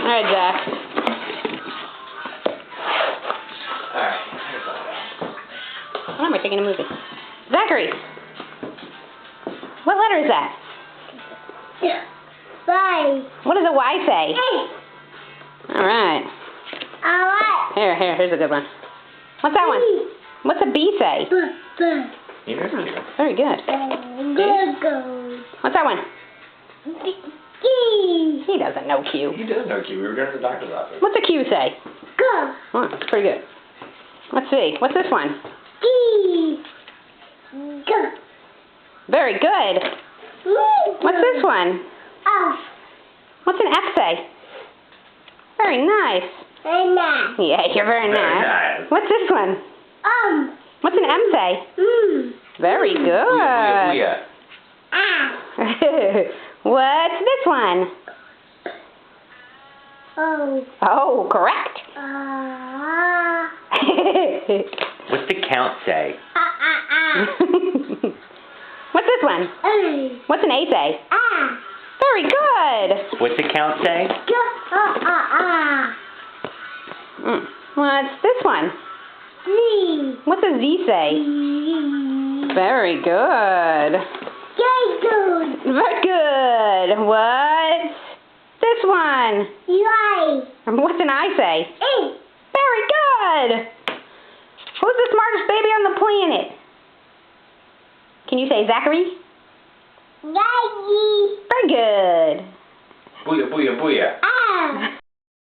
Alright, Zach. Alright. Why am I taking a movie? Zachary! What letter is that? Y. What does a Y say? Alright. Here's a good one. What's that one? What's a B say? You know, cute. Very good. What's that one? He doesn't know Q. He does know Q. We were going to the doctor's office. What's a Q say? Go. Oh, that's pretty good. Let's see. What's this one? Go. Very good. What's this one? F. What's an F say? Very nice. Yeah, you're very nice. What's this one? What's an M say? Very good. Booyah. What's this one? Oh, correct. What's the count say? What's this one? What's an A say? Very good. What's the count say? What's this one? What's a Z say? Very good. Very good. What's this one? What's an I say? Very good. Who's the smartest baby on the planet? Can you say Zachary? Very good. Booyah, booyah, booyah.